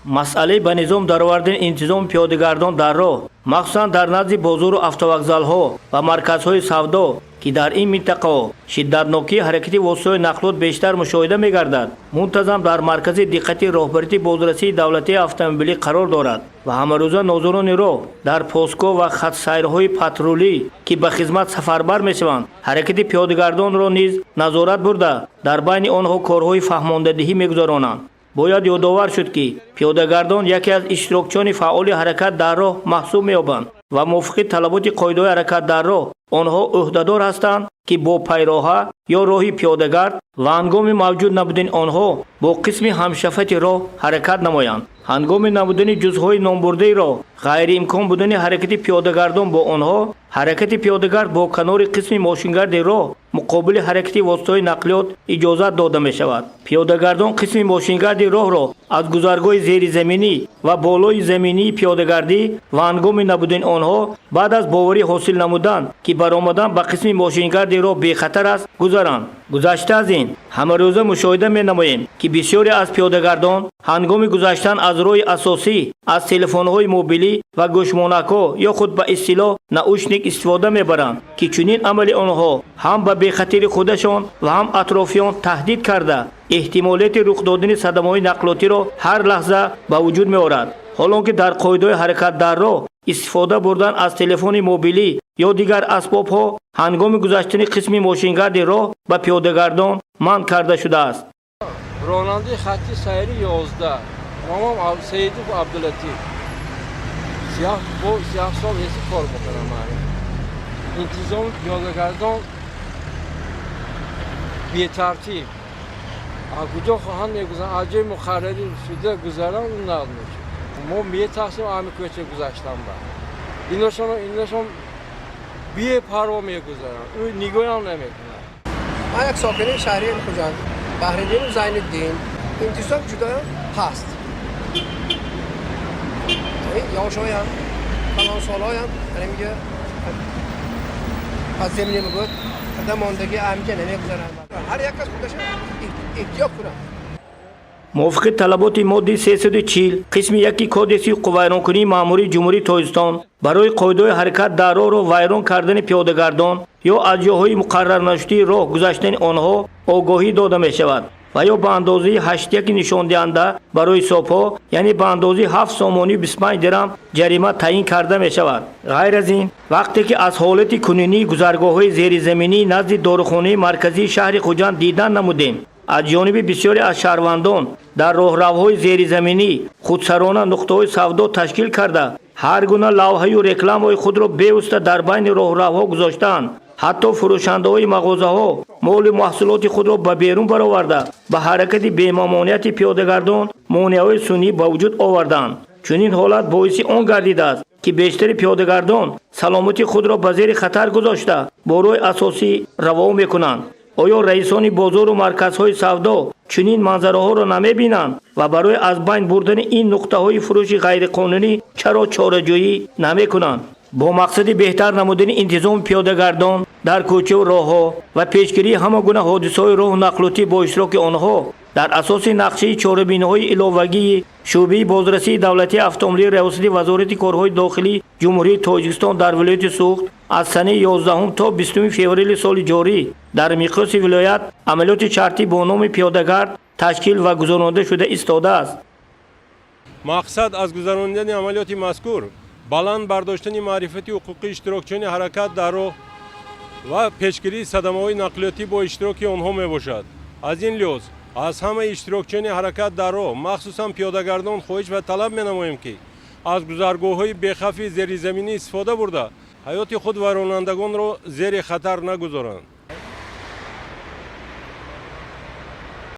مسئله به نظام درآوردن انتظام پیاده‌گردان در راه، مخصوصا در نزد بازار و автовокзал‌ها و مرکزهای سودا که در این منطقه شدتناکی حرکت وسایل نقلیات بیشتر مشاهده می‌گردد، منتظم در مرکز دقت راهبری بازرسی دولتی اتومبیلی قرار دارد و همروزه ناظران راه در پاسگاه و خط سیرهای پاترولی که به خدمت سفربر می‌شوند، حرکت پیاده‌گردان را نیز نظارت برده در بین آنها کارهای فهماندهی می‌گذرانند. باید یادآور شد که پیاده‌گردان یکی از اشتراکچیان فعال حرکت در راه محسوب می‌یابند و موافق طلبات قاعده حرکت در راه آنها عهدهدار هستند که با پیراه یا راهی پیاده‌گرد و هنگام موجود نبودن آنها با قسم همشفت راه حرکت نمایند. هنگام نبودن جزهای نامبرده راه غیر امکان بودن حرکت پیاده‌گردان با آنها، حرکت پیاده‌گرد با کنار قسم ماشینگرد راه مقابل حرکت واسطه‌های نقلیات اجازت داده می شود. پیاده‌گردان قسم ماشینگرد راه را از گذرگاه زیر زمینی و بالای زمینی پیاده‌گردی و هنگام نبودن آنها بعد از باوری حاصل نمودن که برآمدن به قسم ماشینگرد راه بی خطر است گذرند. گذشته از این همه روزه مشاهده می نماییم که بسیاری از پیاده‌گردان هنگام گذشتن از راه اساسی از تلفن‌های موبیلی و گوشمانک‌ها یا خود به اصطلاح ناوشنیک استفاده می‌برند که چنین عمل آنها هم به بی‌خطری خودشان و هم اطرافیان تهدید کرده احتمالیت رخ دادن صدمه‌های نقلیاتی را هر لحظه به وجود می‌آورد. حالانکه در قاعده حرکت در راه استفاده بردن از تلفن موبیلی یا دیگر اسباب‌ها هنگام گذشتن قسم ماشینگرد راه به پیاده‌گردان منع کرده شده است. راننده خطی سیری 11 مامام سیدی و عبداللطیف سیاه سال هستی کار بکنم انتظام پیاده‌گردان بی ترتیب کجا خواهند میگذارن از جای مقرری شده گذارن اون نقل میشه. ما می تقسیم همه کوچه گذاشتن با ایناشون بی پروا میگذارن اون نگاهی هم نمیکنن. من یک ساکنه شهری خوجند بهرالدین و زین الدین انتظام جدا هست یاشای هم فلان سالای هم یعنی میگه از زمینی میگود قدم ماندگی اهمیه نمیگذارن هر یک از خودش احتیاط کنن. موافق طلبات ماده 340 قسم یکی کدسی قوایرانکنی ماموری جمهوری تاجیکستان برای قاعده حرکت در راه را ویران کردن پیاده‌گردان یا از جاهای مقرر نشده راه گذشتن آنها آگاهی داده می شود و یا به اندازه 81 نشان دهنده برای ساپا یعنی به اندازه 7 سامانی 25 درم جریمه تعیین کرده می شود. غیر از این وقتی که از حالت کنونی گذرگاه‌های زیر زمینی نزد داروخانه مرکزی شهر خوجند دیدن نمودیم، از جانب بسیاری از شهروندان در راهروهای زیر زمینی خودسرانه نقطه‌های سودا تشکیل کرده هر گونه لوحه و رکلام‌های خود را بی‌واسطه در بین راهروها گذاشتند. حتی فروشنده‌های مغازه‌ها مال محصولات خود را به بیرون برآورده به حرکت بی‌ممانعت پیاده‌گردان مانع‌های سنی به وجود آوردند. چنین حالت باعث آن گردیده است که بیشتر پیاده‌گردان سلامتی خود را به زیر خطر گذاشته با راه اساسی روا می‌کنند. آیا رئیسان بازار و مرکزهای سودا چنین منظره‌ها را نمی‌بینند و برای از بین بردن این نقطه‌های فروش غیرقانونی چرا چاره‌جویی نمی‌کنند؟ با مقصد بهتر نمودن انتظام پیاده‌گردان در کوچه و راه‌ها و پیشگیری همه گونه حادثه‌های راه نقلیاتی با اشتراک آنها در اساس نقشه چاره‌بینی‌های علاوه‌ای شعبه بازرسی دولتی اتومبیلی ریاست وزارت کارهای داخلی جمهوری تاجیکستان در ولایت سوخت از سنه 11 تا 20 فوریه سال جاری در مقیاس ولایت عملیات شرطی با نام پیاده‌گرد تشکیل و گذرانده شده ایستاده است. مقصد از گذراندن عملیات مذکور بلند برداشتن معرفتی حقوقی اشتراکچیان حرکت در راه و پشگیری صدمه‌های نقلیاتی با اشتراک آنها میباشد. از این لحاظ از همه اشتراکچیان حرکت در راه مخصوصا پیاده‌گردان خواهش و طلب می‌نماییم که از گذرگاه‌های بی‌خوف زیرزمینی استفاده برده حیات خود و رانندگان را زیر خطر نگذارند.